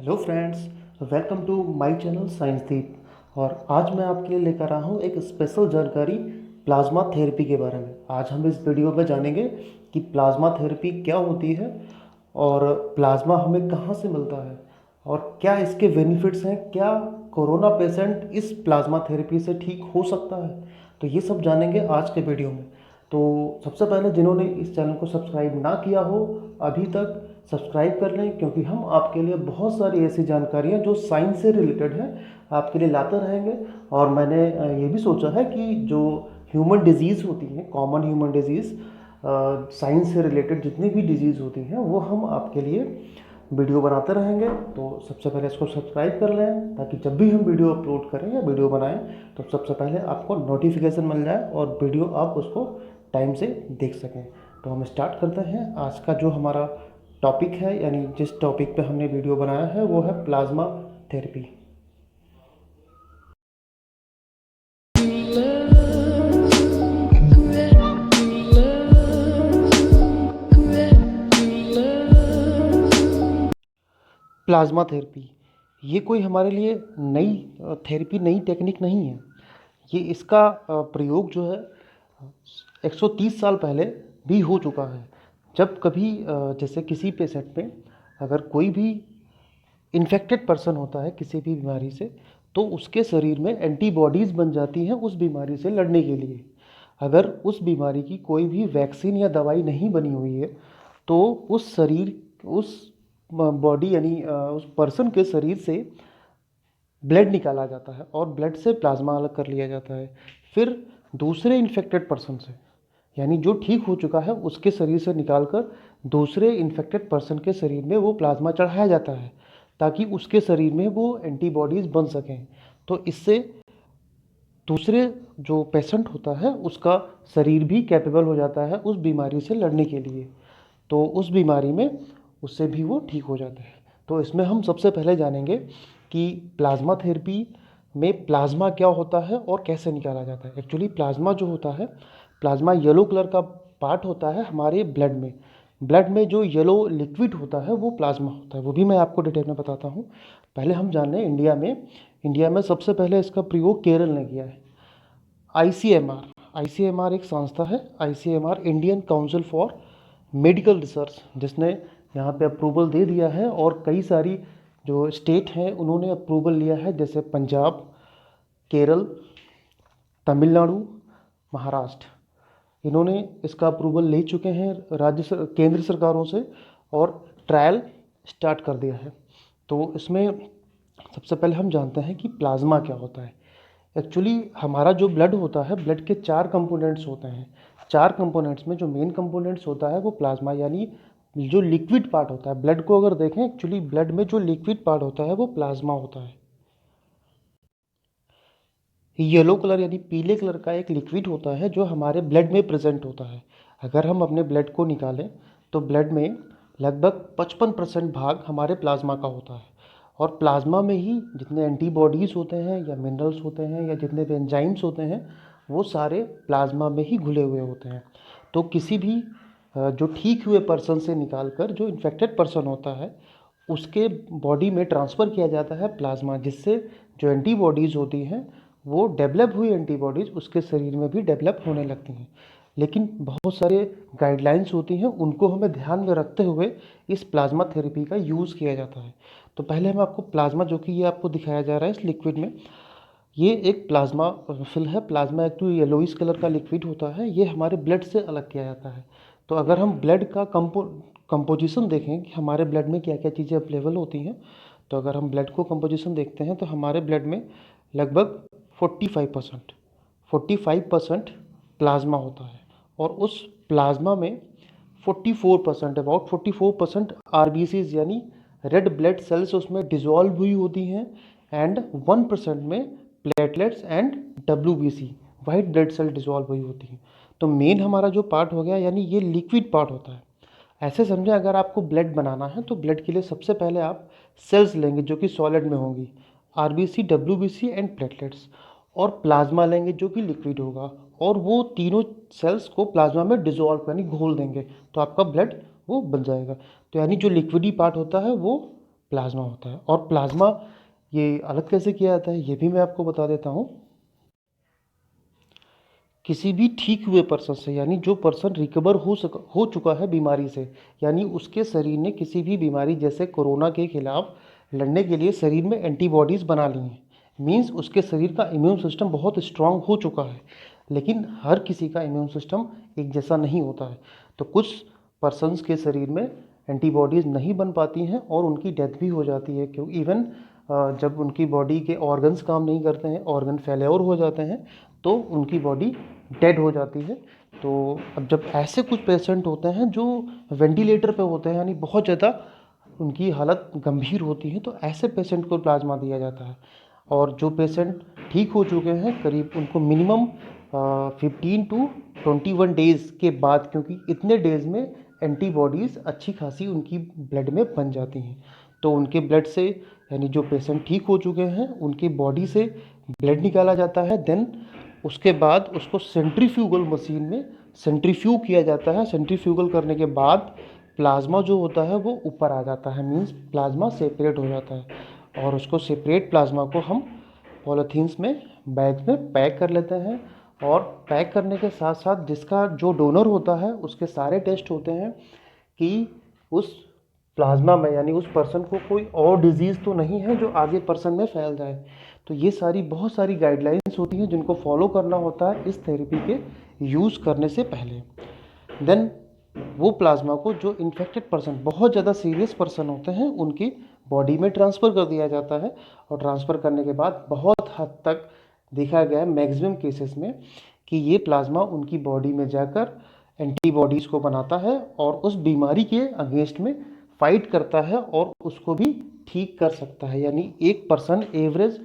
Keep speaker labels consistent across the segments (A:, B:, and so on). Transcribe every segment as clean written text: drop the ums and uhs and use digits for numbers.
A: Hello friends, welcome to my channel science Deep. और आज मैं आपके लिए लेकर आया हूँ एक स्पेशल जानकारी प्लाज्मा थेरेपी के बारे में। आज हम इस वीडियो में जानेंगे कि प्लाज्मा थेरेपी क्या होती है और प्लाज्मा हमें कहाँ से मिलता है और क्या इसके बेनिफिट्स हैं, क्या कोरोना पेशेंट इस प्लाज्मा थेरेपी से ठीक हो सकता है। तो ये सब जानेंगे आज के वीडियो में। तो सबसे पहले जिन्होंने इस चैनल को सब्सक्राइब ना किया हो अभी तक सब्सक्राइब कर लें, क्योंकि हम आपके लिए बहुत सारी ऐसी जानकारियाँ जो साइंस से रिलेटेड है आपके लिए लाते रहेंगे। और मैंने ये भी सोचा है कि जो ह्यूमन डिजीज़ होती हैं, कॉमन ह्यूमन डिजीज़, साइंस से रिलेटेड जितनी भी डिजीज़ होती हैं वो हम आपके लिए वीडियो बनाते रहेंगे। तो सबसे पहले इसको सब्सक्राइब कर लें ताकि जब भी हम वीडियो अपलोड करें या वीडियो बनाएं तो सबसे पहले आपको नोटिफिकेशन मिल जाए और वीडियो आप उसको टाइम से देख सकें। तो हम स्टार्ट करते हैं। आज का जो हमारा टॉपिक है, यानी जिस टॉपिक पे हमने वीडियो बनाया है, वो है प्लाज्मा थेरेपी। प्लाज्मा थेरेपी ये कोई हमारे लिए नई थेरेपी, नई टेक्निक नहीं है। ये इसका प्रयोग जो है 130 साल पहले भी हो चुका है। जब कभी जैसे किसी पेशेंट में अगर कोई भी इन्फेक्टेड पर्सन होता है किसी भी बीमारी से, तो उसके शरीर में एंटीबॉडीज़ बन जाती हैं उस बीमारी से लड़ने के लिए। अगर उस बीमारी की कोई भी वैक्सीन या दवाई नहीं बनी हुई है तो उस शरीर, उस बॉडी यानी उस पर्सन के शरीर से ब्लड निकाला जाता है और ब्लड से प्लाज्मा अलग कर लिया जाता है। फिर दूसरे इन्फेक्टेड पर्सन से, यानी जो ठीक हो चुका है उसके शरीर से निकालकर दूसरे इन्फेक्टेड पर्सन के शरीर में वो प्लाज्मा चढ़ाया जाता है ताकि उसके शरीर में वो एंटीबॉडीज़ बन सकें। तो इससे दूसरे जो पेशेंट होता है उसका शरीर भी कैपेबल हो जाता है उस बीमारी से लड़ने के लिए। तो उस बीमारी में उससे भी वो ठीक हो जाता है। तो इसमें हम सबसे पहले जानेंगे कि प्लाज्मा थेरेपी में प्लाज्मा क्या होता है और कैसे निकाला जाता है। एक्चुअली प्लाज्मा जो होता है, प्लाज्मा येलो कलर का पार्ट होता है हमारे ब्लड में। ब्लड में जो येलो लिक्विड होता है वो प्लाज्मा होता है। वो भी मैं आपको डिटेल में बताता हूँ। पहले हम जाने इंडिया में सबसे पहले इसका प्रयोग केरल ने किया है। आईसीएमआर एक संस्था है, ICMR Indian council for medical research, जिसने यहाँ पे अप्रूवल दे दिया है। और कई सारी जो स्टेट हैं उन्होंने अप्रूवल लिया है, जैसे पंजाब, केरल, तमिलनाडु, महाराष्ट्र। इन्होंने इसका अप्रूवल ले चुके हैं केंद्र सरकारों से और ट्रायल स्टार्ट कर दिया है। तो इसमें सबसे पहले हम जानते हैं कि प्लाज्मा क्या होता है। एक्चुअली हमारा जो ब्लड होता है, ब्लड के 4 कंपोनेंट्स होते हैं। 4 कंपोनेंट्स में जो मेन कंपोनेंट्स होता है वो प्लाज्मा, यानी जो लिक्विड पार्ट होता है। ब्लड को अगर देखें, एक्चुअली ब्लड में जो लिक्विड पार्ट होता है वो प्लाज्मा होता है। येलो कलर यानी पीले कलर का एक लिक्विड होता है जो हमारे ब्लड में प्रेजेंट होता है। अगर हम अपने ब्लड को निकालें तो ब्लड में लगभग 55% भाग हमारे प्लाज्मा का होता है। और प्लाज्मा में ही जितने एंटीबॉडीज़ होते हैं या मिनरल्स होते हैं या जितने भी एंजाइम्स होते हैं वो सारे प्लाज्मा में ही घुले हुए होते हैं। तो किसी भी जो ठीक हुए पर्सन से निकालकर जो इन्फेक्टेड पर्सन होता है उसके बॉडी में ट्रांसफ़र किया जाता है प्लाज्मा, जिससे जो एंटीबॉडीज़ होती हैं वो डेवलप हुई एंटीबॉडीज़ उसके शरीर में भी डेवलप होने लगती हैं। लेकिन बहुत सारे गाइडलाइंस होती हैं, उनको हमें ध्यान में रखते हुए इस प्लाज्मा थेरेपी का यूज़ किया जाता है। तो पहले हम आपको प्लाज्मा, जो कि ये आपको दिखाया जा रहा है इस लिक्विड में, ये एक प्लाज्मा फिल है। प्लाज्मा एक तो येलोइश कलर का लिक्विड होता है, ये हमारे ब्लड से अलग किया जाता है। तो अगर हम ब्लड का कंपोजिशन देखें कि हमारे ब्लड में क्या क्या चीज़ें अवेलेबल होती हैं, तो अगर हम ब्लड को कंपोजिशन देखते हैं तो हमारे ब्लड में लगभग 45% प्लाज्मा होता है। और उस प्लाज्मा में 44%, अबाउट 44% आरबीसीज यानी रेड ब्लड सेल्स उसमें डिजॉल्व हुई होती हैं। एंड 1% में platelets and WBC, white blood cell dissolve हुई होती हैं। तो मेन हमारा जो पार्ट हो गया, यानी ये लिक्विड पार्ट होता है। ऐसे समझें, अगर आपको ब्लड बनाना है तो ब्लड के लिए सबसे पहले आप सेल्स लेंगे जो कि सॉलिड में होंगी, आरबीसी, डब्ल्यूबीसी एंड प्लेटलेट्स। और प्लाज्मा लेंगे जो कि लिक्विड होगा, और वो तीनों सेल्स को प्लाज्मा में डिजोल्व यानी घोल देंगे तो आपका ब्लड वो बन जाएगा। तो यानी जो लिक्विडी पार्ट होता है वो प्लाज्मा होता है। और प्लाज्मा ये अलग कैसे किया जाता है ये भी मैं आपको बता देता हूँ। किसी भी ठीक हुए पर्सन से, यानी जो पर्सन रिकवर हो चुका है बीमारी से, यानी उसके शरीर ने किसी भी बीमारी जैसे कोरोना के खिलाफ लड़ने के लिए शरीर में एंटीबॉडीज़ बना ली हैं, मीन्स उसके शरीर का इम्यून सिस्टम बहुत स्ट्रांग हो चुका है। लेकिन हर किसी का इम्यून सिस्टम एक जैसा नहीं होता है, तो कुछ पर्सन्स के शरीर में एंटीबॉडीज़ नहीं बन पाती हैं और उनकी डेथ भी हो जाती है। क्यों इवन जब उनकी बॉडी के ऑर्गन्स काम नहीं करते हैं, ऑर्गन फेल्योर हो जाते हैं, तो उनकी बॉडी डेड हो जाती है। तो अब जब ऐसे कुछ पेशेंट होते हैं जो वेंटिलेटर पे होते हैं, यानी बहुत ज़्यादा उनकी हालत गंभीर होती है, तो ऐसे पेशेंट को प्लाज्मा दिया जाता है। और जो पेशेंट ठीक हो चुके हैं, करीब उनको मिनिमम 15 to 21 डेज़ के बाद, क्योंकि इतने डेज़ में एंटीबॉडीज़ अच्छी खासी उनकी ब्लड में बन जाती हैं, तो उनके ब्लड से, यानी जो पेशेंट ठीक हो चुके हैं उनकी बॉडी से ब्लड निकाला जाता है। देन उसके बाद उसको सेंट्रीफ्यूगल मशीन में सेंट्रीफ्यूग किया जाता है। सेंट्रीफ्यूगल करने के बाद प्लाज्मा जो होता है वो ऊपर आ जाता है, मीन्स प्लाज्मा सेपरेट हो जाता है। और उसको सेपरेट प्लाज्मा को हम पॉलीथीन्स में, बैग में पैक कर लेते हैं। और पैक करने के साथ साथ जिसका जो डोनर होता है उसके सारे टेस्ट होते हैं कि उस प्लाज्मा में, यानी उस पर्सन को कोई और डिजीज़ तो नहीं है जो आगे पर्सन में फैल जाए। तो ये सारी बहुत सारी गाइडलाइंस होती हैं जिनको फॉलो करना होता है इस थेरेपी के यूज़ करने से पहले। देन वो प्लाज्मा को जो इन्फेक्टेड पर्सन, बहुत ज़्यादा सीरियस पर्सन होते हैं, उनकी बॉडी में ट्रांसफ़र कर दिया जाता है। और ट्रांसफ़र करने के बाद बहुत हद तक देखा गया है मैक्सिमम केसेस में कि ये प्लाज्मा उनकी बॉडी में जाकर एंटीबॉडीज़ को बनाता है और उस बीमारी के अगेंस्ट में फाइट करता है और उसको भी ठीक कर सकता है। यानी एक पर्सन एवरेज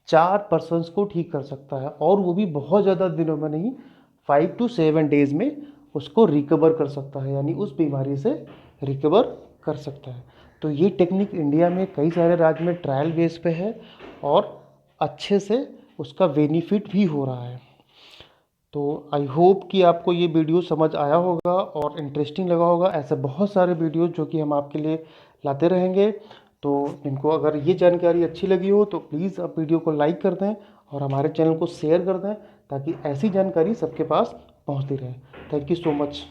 A: 4 पर्सन्स को ठीक कर सकता है, और वो भी बहुत ज़्यादा दिनों में नहीं, 5 to 7 डेज़ में उसको रिकवर कर सकता है, यानी उस बीमारी से रिकवर कर सकता है। तो ये टेक्निक इंडिया में कई सारे राज्य में ट्रायल बेस पे है और अच्छे से उसका बेनिफिट भी हो रहा है। तो आई होप कि आपको ये वीडियो समझ आया होगा और इंटरेस्टिंग लगा होगा। ऐसे बहुत सारे वीडियोस जो कि हम आपके लिए लाते रहेंगे। तो इनको अगर ये जानकारी अच्छी लगी हो तो प्लीज़ आप वीडियो को लाइक कर दें और हमारे चैनल को शेयर कर दें, ताकि ऐसी जानकारी सबके पास पहुंचती रहे। Thank you so much.